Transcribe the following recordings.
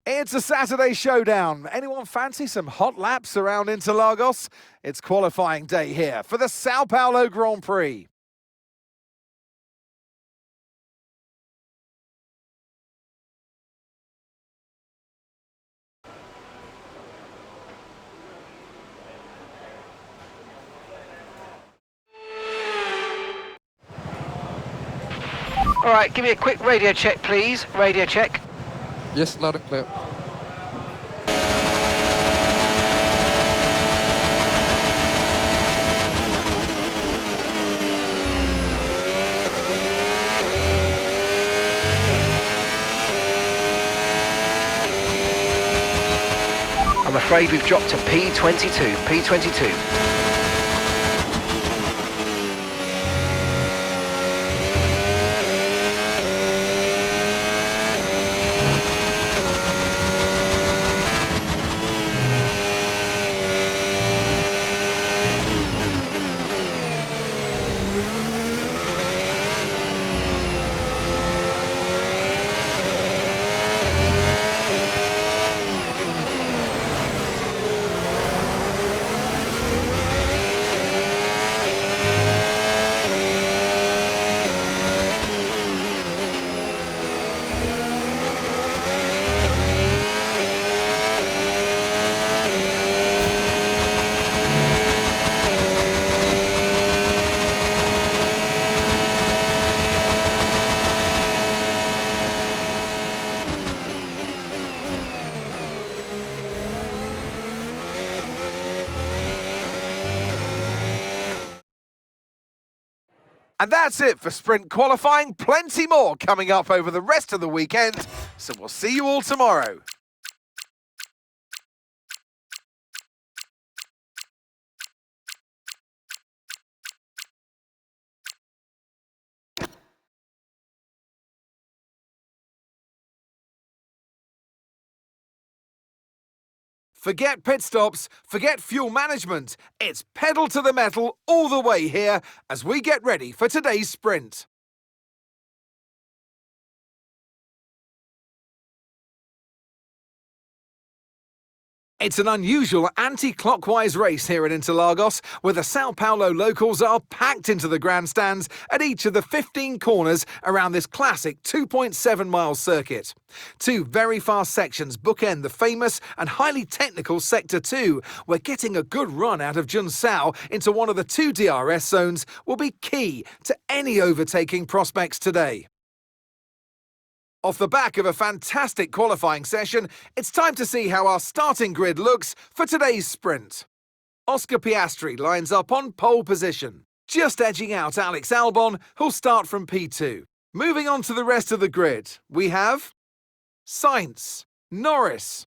It's a Saturday showdown. Anyone fancy some hot laps around Interlagos? It's qualifying day here for the Sao Paulo Grand Prix. All right, give me a quick radio check, please. Radio check. Yes, loud and clear. I'm afraid we've dropped to P22. P22. And that's it for sprint qualifying. Plenty more coming up over the rest of the weekend. So we'll see you all tomorrow. Forget pit stops, forget fuel management. It's pedal to the metal all the way here as we get ready for today's sprint. It's an unusual anti-clockwise race here in Interlagos, where the Sao Paulo locals are packed into the grandstands at each of the 15 corners around this classic 2.7-mile circuit. Two very fast sections bookend the famous and highly technical Sector 2, where getting a good run out of Junsao into one of the two DRS zones will be key to any overtaking prospects today. Off the back of a fantastic qualifying session, it's time to see how our starting grid looks for today's sprint. Oscar Piastri lines up on pole position, just edging out Alex Albon, who'll start from P2. Moving on to the rest of the grid, we have Sainz, Norris,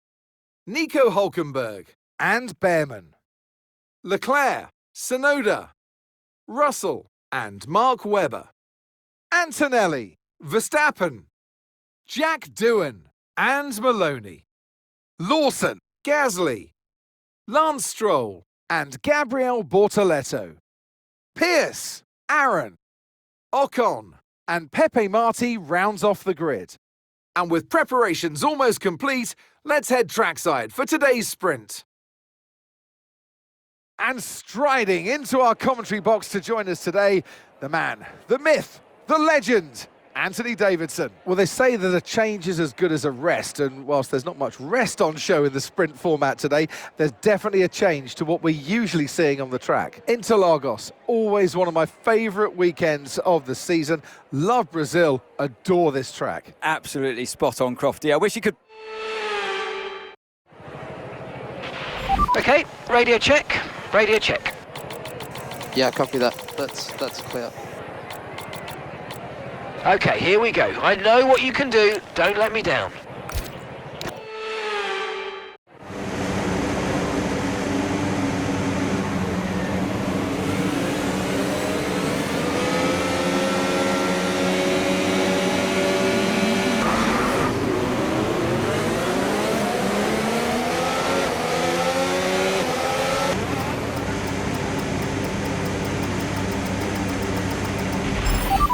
Nico Hulkenberg, and Behrman. Leclerc, Tsunoda, Russell, and Mark Webber. Antonelli, Verstappen, Jack Doohan and Maloney, Lawson, Gasly, Lance Stroll and Gabriel Bortoleto, Pierce, Aaron, Ocon and Pepe Marti rounds off the grid. And with preparations almost complete, let's head trackside for today's sprint. And striding into our commentary box to join us today, the man, the myth, the legend, Anthony Davidson. Well, they say that a change is as good as a rest, and whilst there's not much rest on show in the sprint format today, there's definitely a change to what we're usually seeing on the track. Interlagos, always one of my favourite weekends of the season. Love Brazil, adore this track. Absolutely spot on, Crofty. I wish you could... Okay, radio check. Radio check. Yeah, copy that. That's clear. Okay, here we go. I know what you can do. Don't let me down.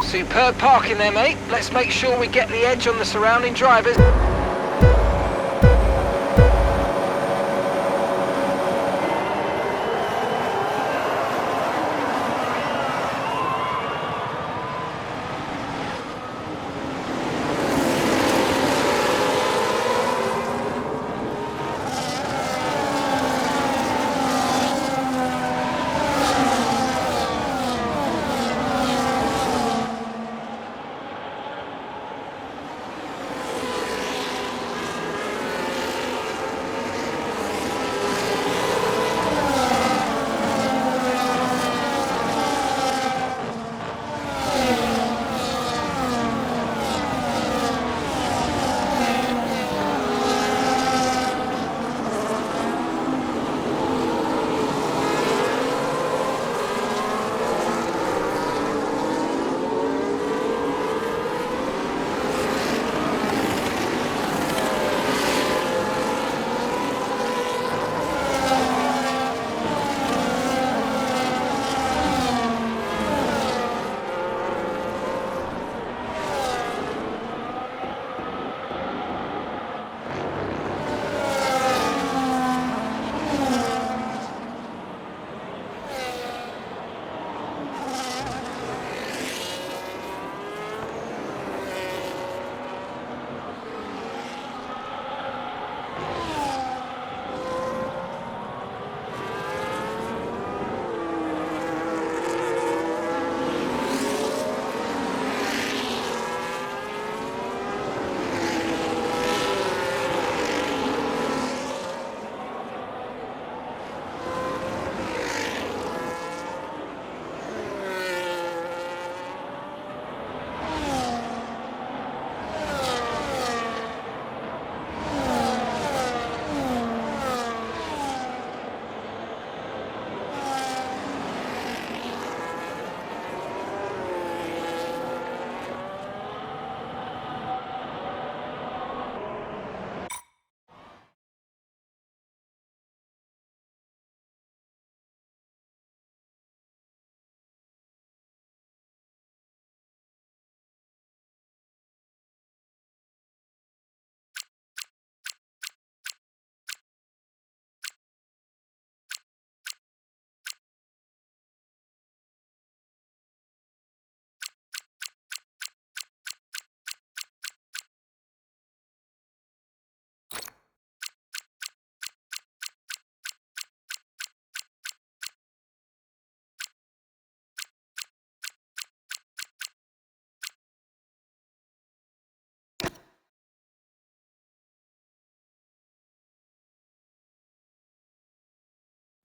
Superb parking there, mate. Let's make sure we get the edge on the surrounding drivers.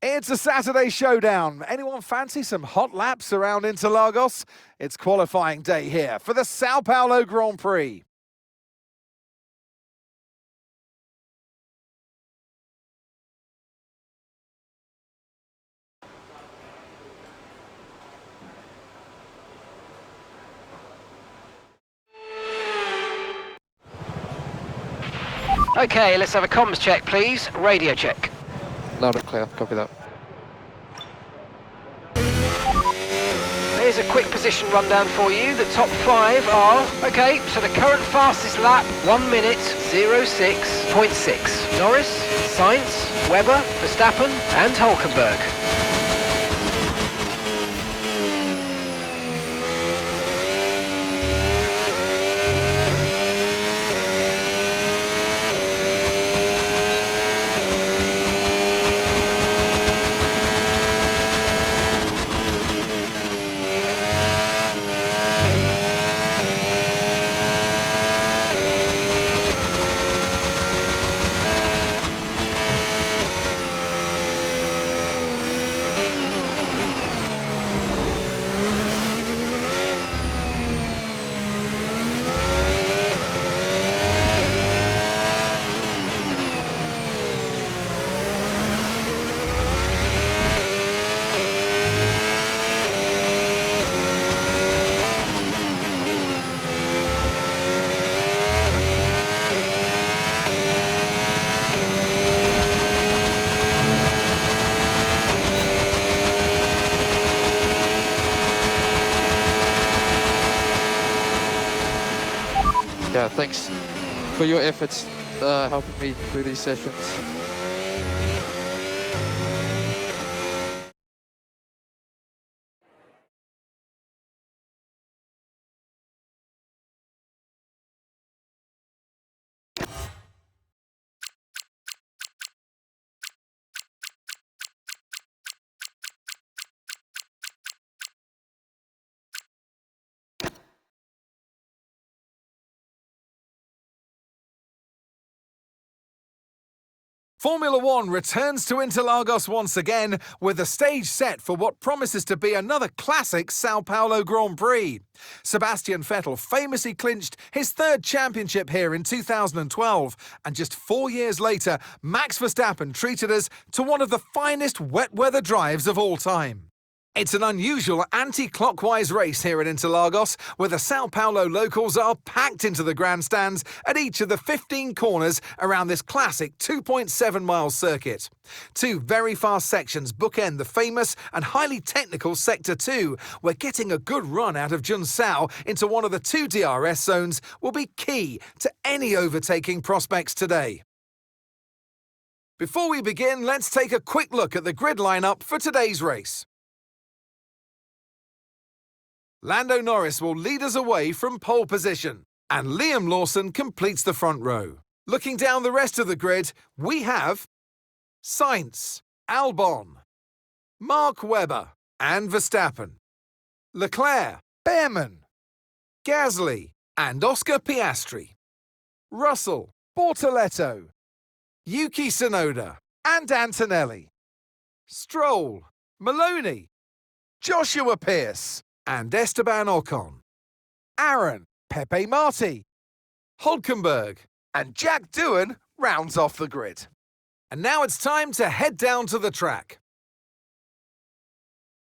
It's a Saturday showdown. Anyone fancy some hot laps around Interlagos? It's qualifying day here for the Sao Paulo Grand Prix. Okay, let's have a comms check, please. Radio check. Loud and clear, copy that. Here's a quick position rundown for you. The top 5 are, okay, so the current fastest lap, 1 minute 06.6. Norris, Sainz, Webber, Verstappen and Hulkenberg. Yeah, thanks for your efforts helping me through these sessions. Formula One returns to Interlagos once again with the stage set for what promises to be another classic Sao Paulo Grand Prix. Sebastian Vettel famously clinched his 3rd championship here in 2012, and just 4 years later, Max Verstappen treated us to one of the finest wet weather drives of all time. It's an unusual anti-clockwise race here at Interlagos, where the Sao Paulo locals are packed into the grandstands at each of the 15 corners around this classic 2.7-mile circuit. 2 very fast sections bookend the famous and highly technical Sector 2, where getting a good run out of Junsao into one of the 2 DRS zones will be key to any overtaking prospects today. Before we begin, let's take a quick look at the grid lineup for today's race. Lando Norris will lead us away from pole position, and Liam Lawson completes the front row. Looking down the rest of the grid, we have Sainz, Albon, Mark Webber and Verstappen, Leclerc, Behrman, Gasly and Oscar Piastri, Russell, Bortoletto, Yuki Tsunoda and Antonelli, Stroll, Maloney, Joshua Pearce and Esteban Ocon, Aaron, Pepe Marti, Hulkenberg and Jack Doohan rounds off the grid. And now it's time to head down to the track.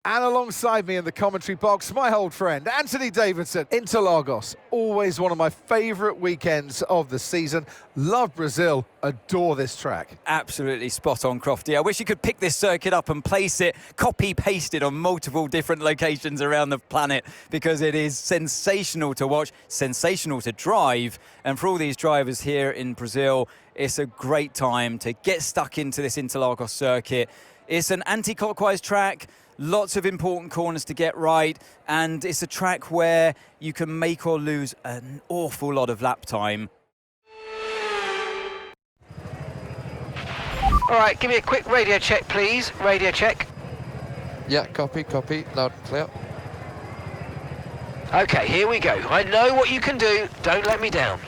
And alongside me in the commentary box, my old friend, Anthony Davidson. Interlagos, always one of my favourite weekends of the season. Love Brazil, adore this track. Absolutely spot on, Crofty. I wish you could pick this circuit up and place it, copy-paste it on multiple different locations around the planet, because it is sensational to watch, sensational to drive. And for all these drivers here in Brazil, it's a great time to get stuck into this Interlagos circuit. It's an anti-clockwise track. Lots of important corners to get right, and it's a track where you can make or lose an awful lot of lap time. All right, give me a quick radio check, please. Radio check. Yeah, copy, loud and clear. Okay, here we go. I know what you can do. Don't let me down.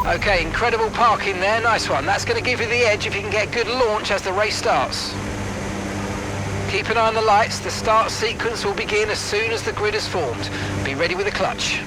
Okay, incredible parking there, nice one. That's going to give you the edge if you can get a good launch as the race starts. Keep an eye on the lights, the start sequence will begin as soon as the grid is formed. Be ready with the clutch.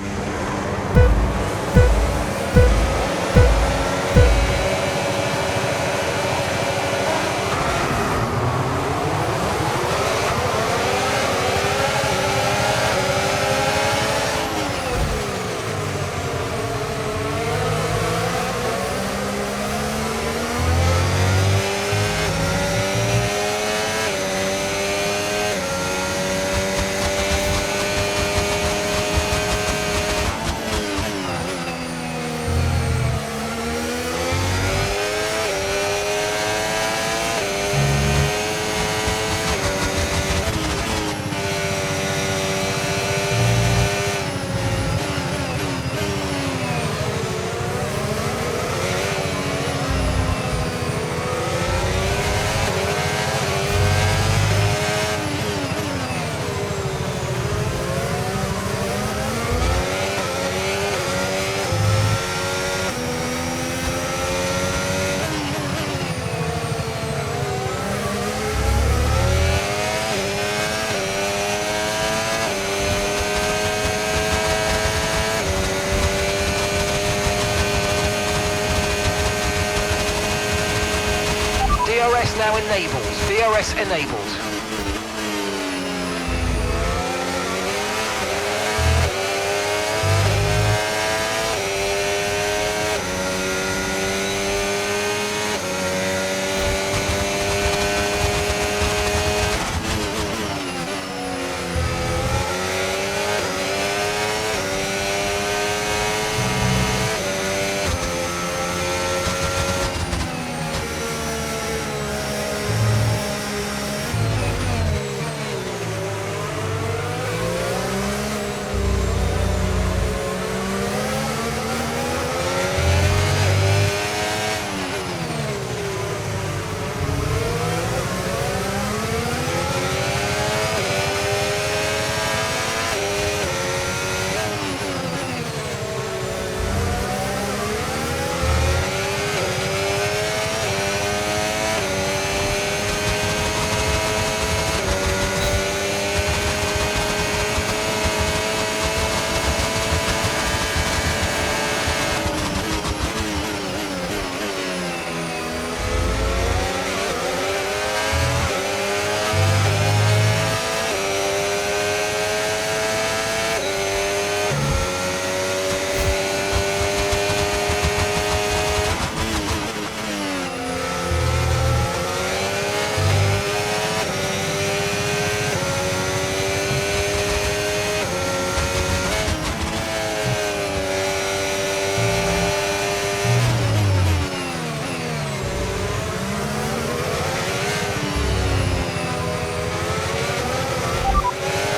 DRS now enabled. DRS enabled.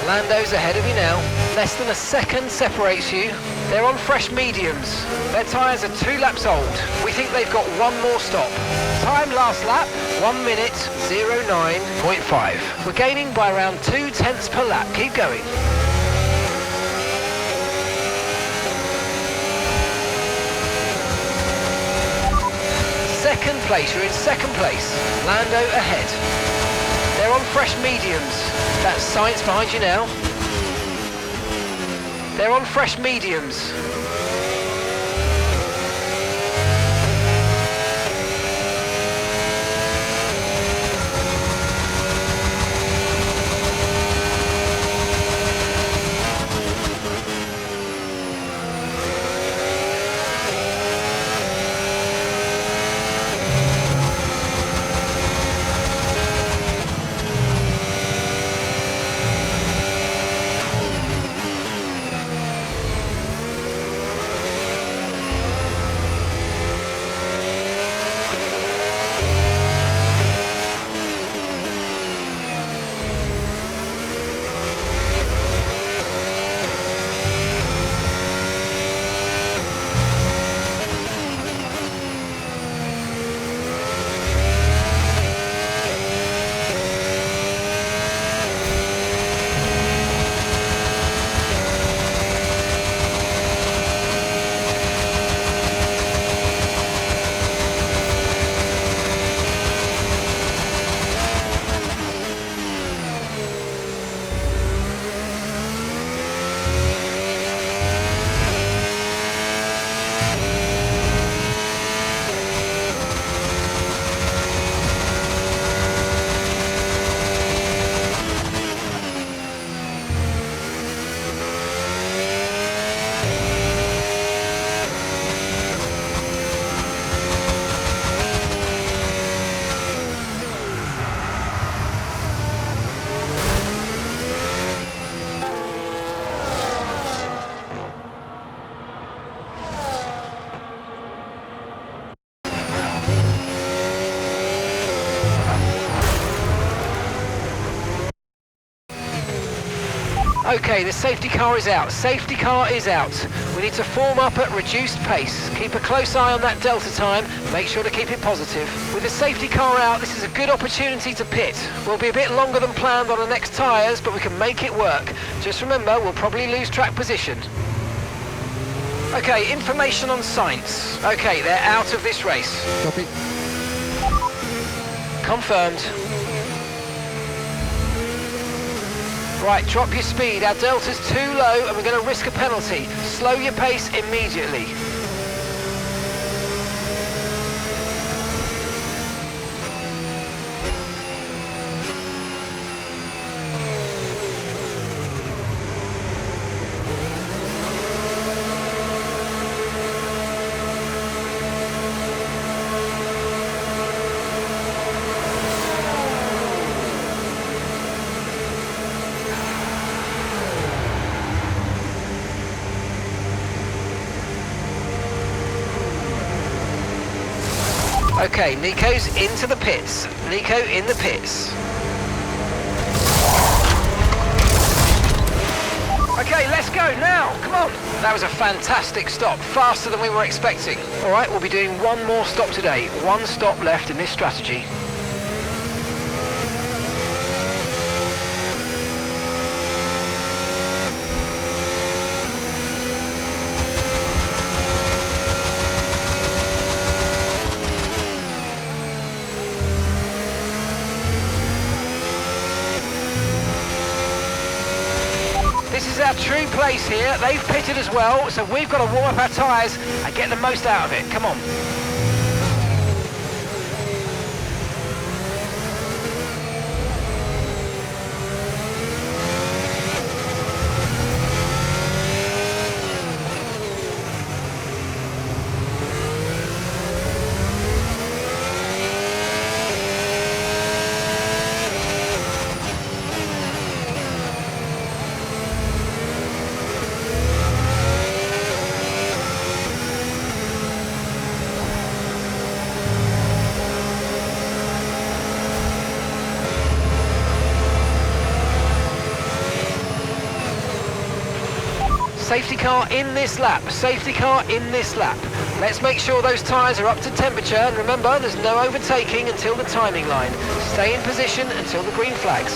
Lando's ahead of you now. Less than a second separates you. They're on fresh mediums. Their tyres are 2 laps old. We think they've got one more stop. Time last lap, 1 minute, 09.5. We're gaining by around 2 tenths per lap. Keep going. Second place, you're in second place. Lando ahead. They're on fresh mediums. That's Sainz behind you now. They're on fresh mediums. Okay, the safety car is out. Safety car is out. We need to form up at reduced pace. Keep a close eye on that delta time. Make sure to keep it positive. With the safety car out, this is a good opportunity to pit. We'll be a bit longer than planned on the next tyres, but we can make it work. Just remember, we'll probably lose track position. Okay, information on Sainz. Okay, they're out of this race. Copy. Confirmed. Right, drop your speed. Our delta's too low and we're going to risk a penalty. Slow your pace immediately. Okay, Nico's into the pits. Nico in the pits. Okay, let's go now. Come on. That was a fantastic stop. Faster than we were expecting. All right, we'll be doing one more stop today. One stop left in this strategy. This is our true place here. They've pitted as well, so we've got to warm up our tyres and get the most out of it. Come on. Safety car in this lap, safety car in this lap. Let's make sure those tyres are up to temperature, and remember there's no overtaking until the timing line. Stay in position until the green flags.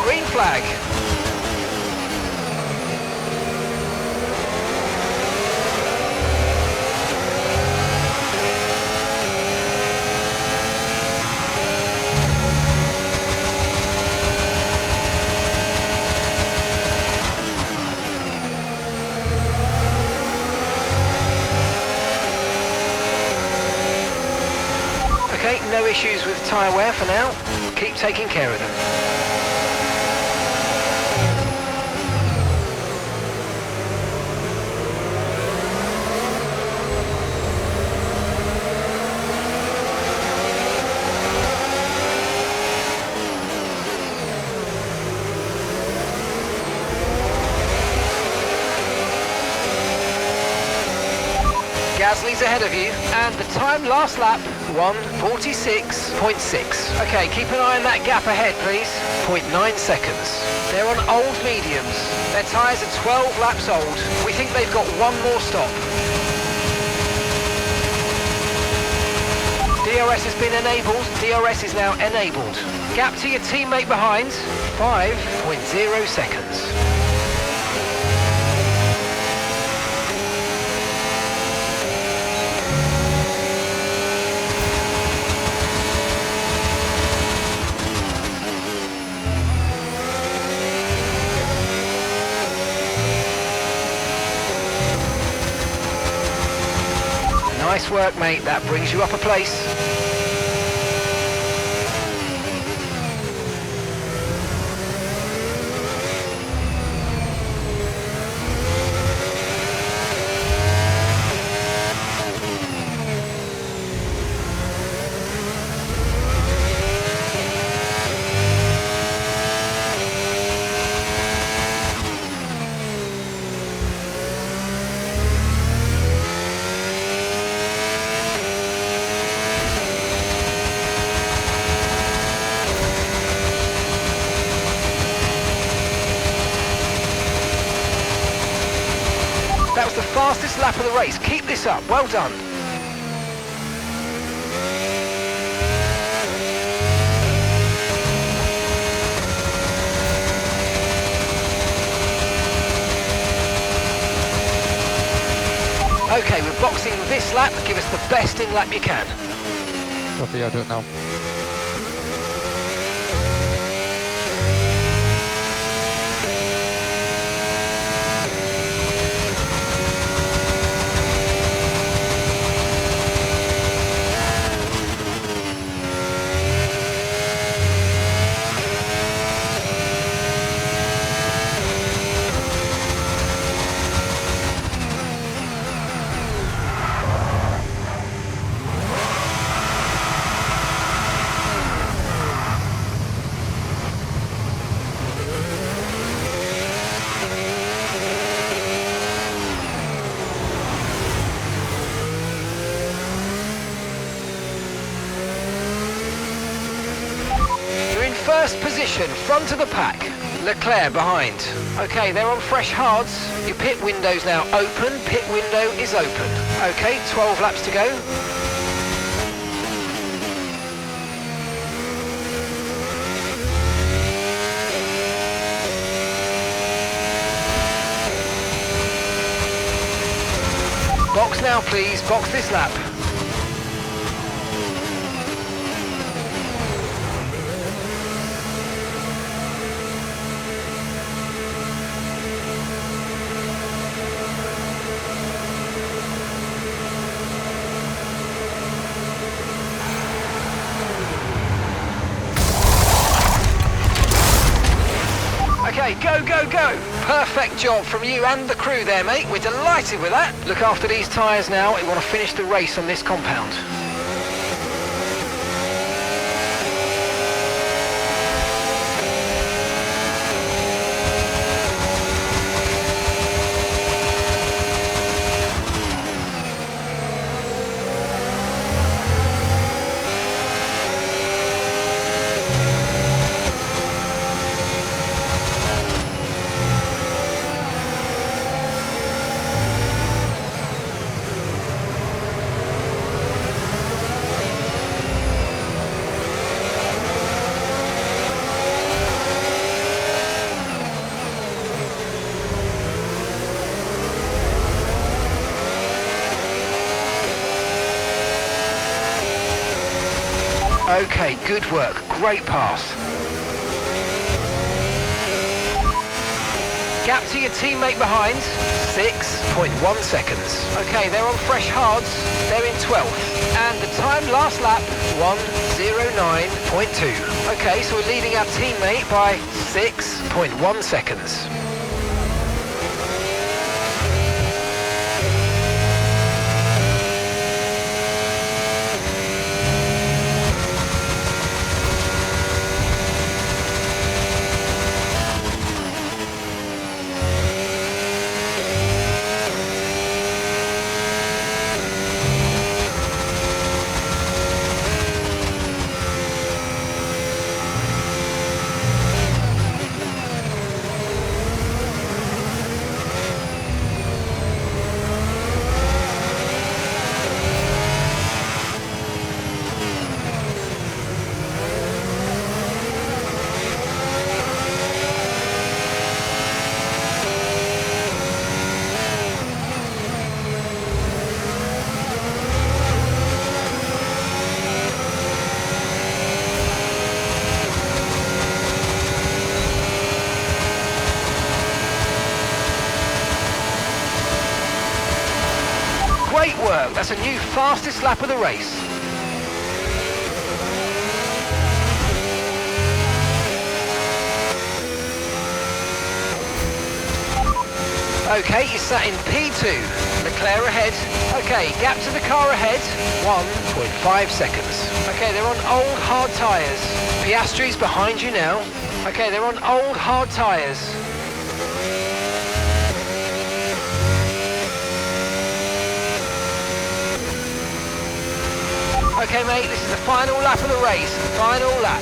Green flag. Okay, no issues with tyre wear for now. Keep taking care of them. Gasly's ahead of you, and the time last lap, 1:46.6. Okay, keep an eye on that gap ahead, please. 0.9 seconds. They're on old mediums. Their tyres are 12 laps old. We think they've got one more stop. DRS has been enabled. DRS is now enabled. Gap to your teammate behind, 5.0 seconds. Nice work, mate. That brings you up a place. fastest lap of the race. Keep this up. Well done. Okay, we're boxing this lap. Give us the best in lap you can. Copy, I'll do it now. First position, front of the pack. Leclerc behind. Okay, they're on fresh hards. Your pit window's now open. Pit window is open. Okay, 12 laps to go. Box now, please. Box this lap. Okay, go, go, go! Perfect job from you and the crew there, mate. We're delighted with that. Look after these tyres now. We want to finish the race on this compound. Okay, good work. Great pass. Gap to your teammate behind, 6.1 seconds. Okay, they're on fresh hards. They're in 12th. And the time last lap, 1:09.2. Okay, so we're leading our teammate by 6.1 seconds. Great work, that's a new fastest lap of the race. Okay, you sat in P2, Leclerc ahead. Okay, gap to the car ahead, 1.5 seconds. Okay, they're on old hard tyres. Piastri's behind you now. Okay, they're on old hard tyres. Okay, mate, this is the final lap of the race. Final lap.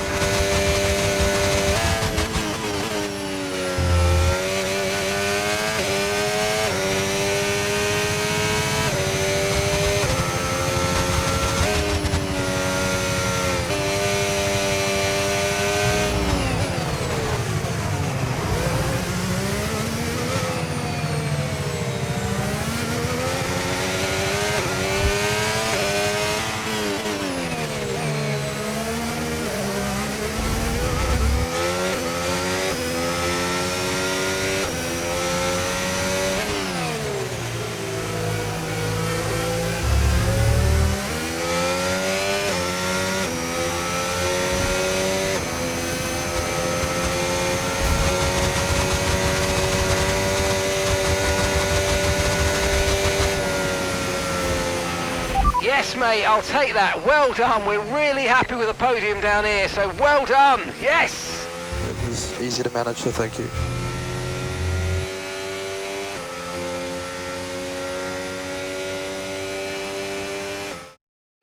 Yes, mate, I'll take that. Well done. We're really happy with the podium down here, so well done. Yes. It was easy to manage, so thank you.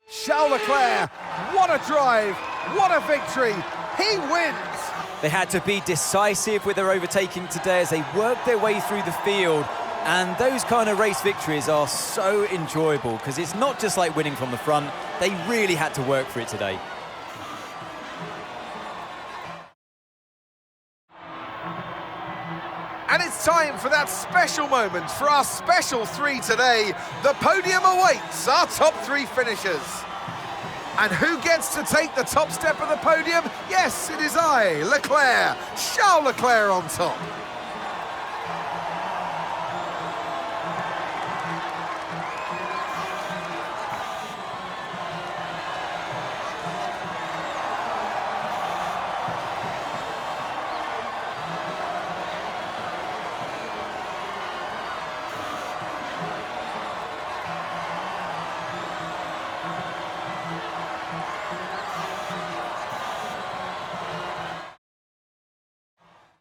Charles Leclerc, what a drive, what a victory. He wins. They had to be decisive with their overtaking today as they worked their way through the field. And those kind of race victories are so enjoyable because it's not just like winning from the front. They really had to work for it today. And it's time for that special moment for our special three today. The podium awaits our top three finishers. And who gets to take the top step of the podium? Yes, it is I, Leclerc, Charles Leclerc on top.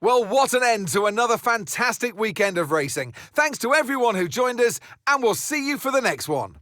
Well, what an end to another fantastic weekend of racing. Thanks to everyone who joined us, and we'll see you for the next one.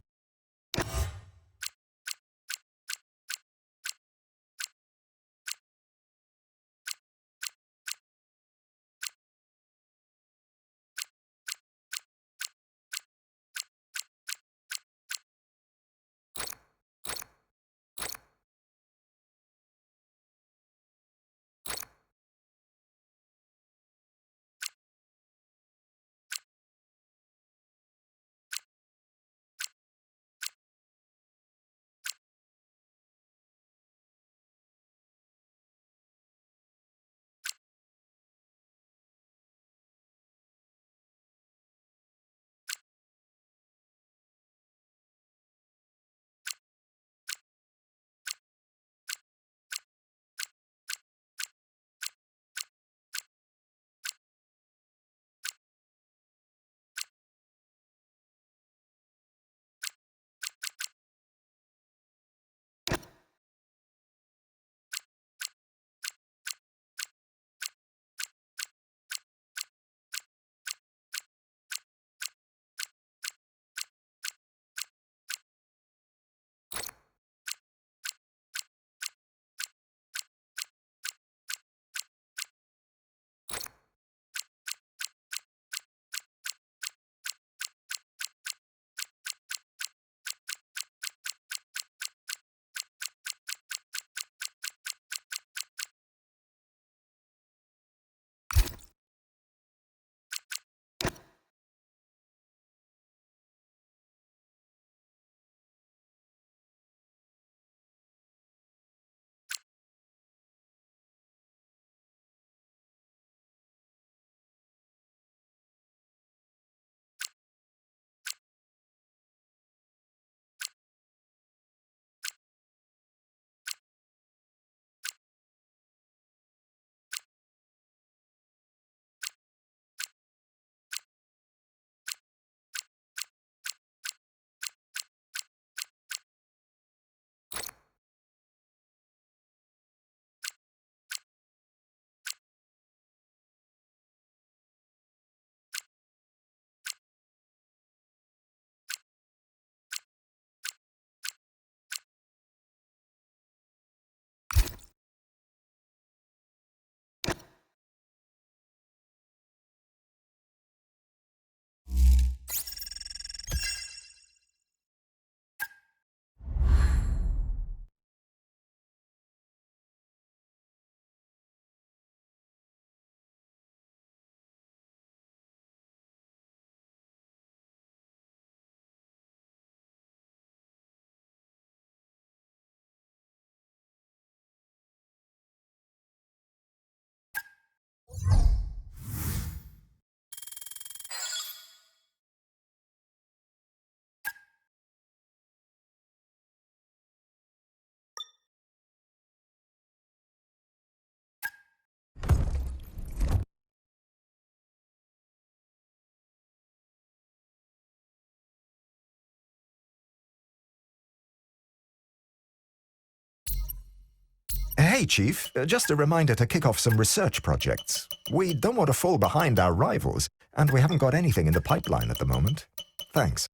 Hey, Chief. Just a reminder to kick off some research projects. We don't want to fall behind our rivals, and we haven't got anything in the pipeline at the moment. Thanks.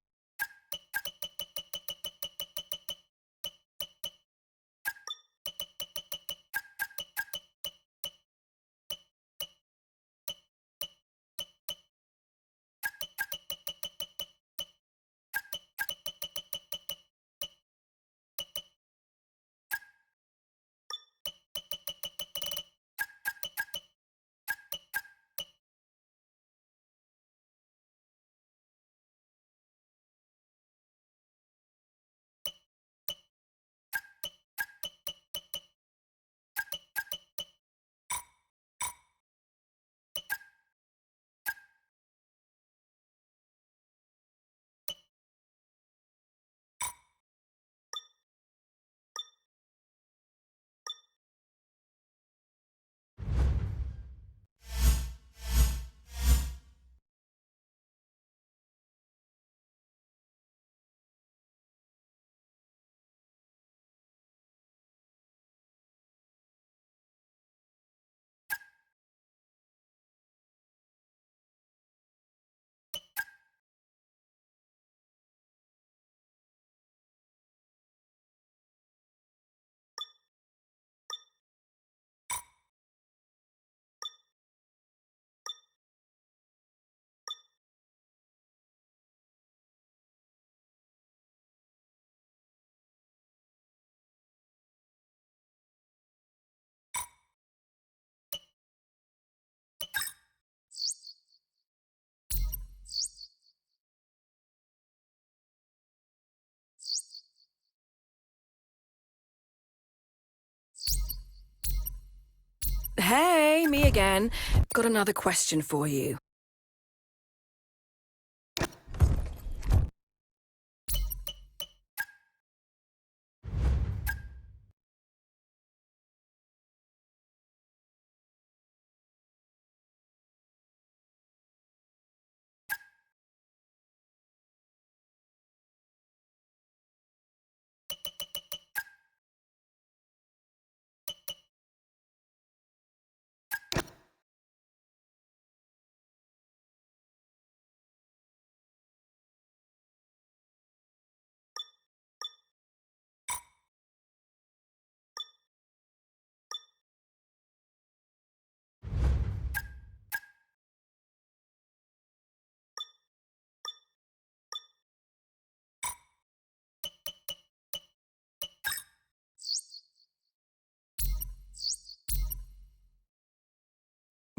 Hey, me again. Got another question for you.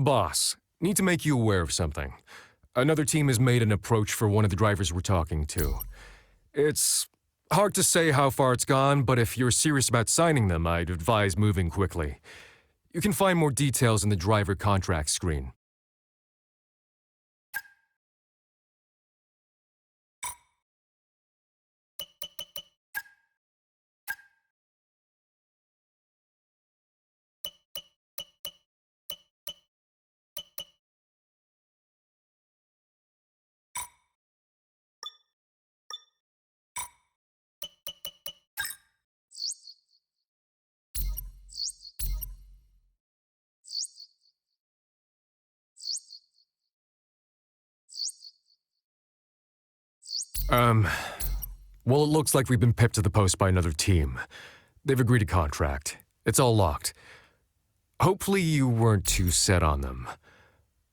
Boss, need to make you aware of something. Another team has made an approach for one of the drivers we're talking to. It's hard to say how far it's gone, but if you're serious about signing them, I'd advise moving quickly. You can find more details in the driver contract screen. Well, it looks like we've been pipped to the post by another team. They've agreed a contract. It's all locked. Hopefully you weren't too set on them.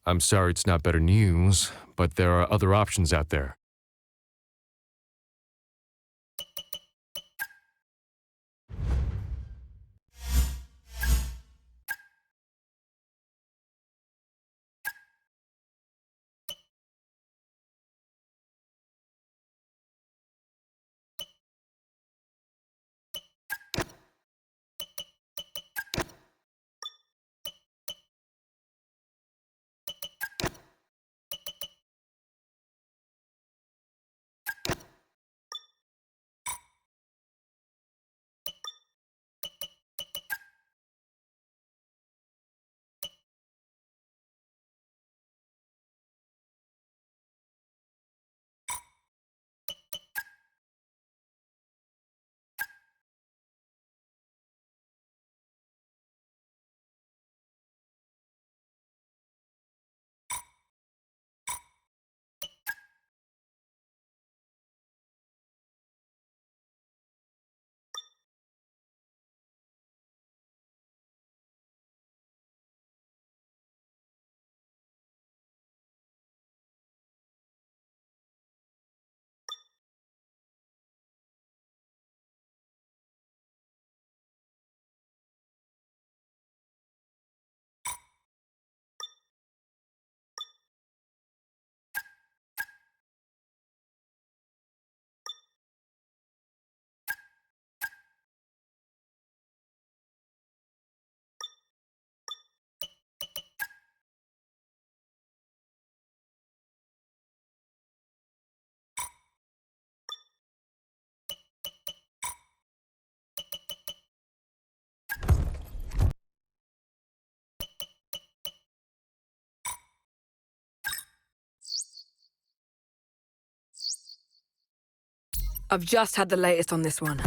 I'm sorry it's not better news, but there are other options out there. I've just had the latest on this one.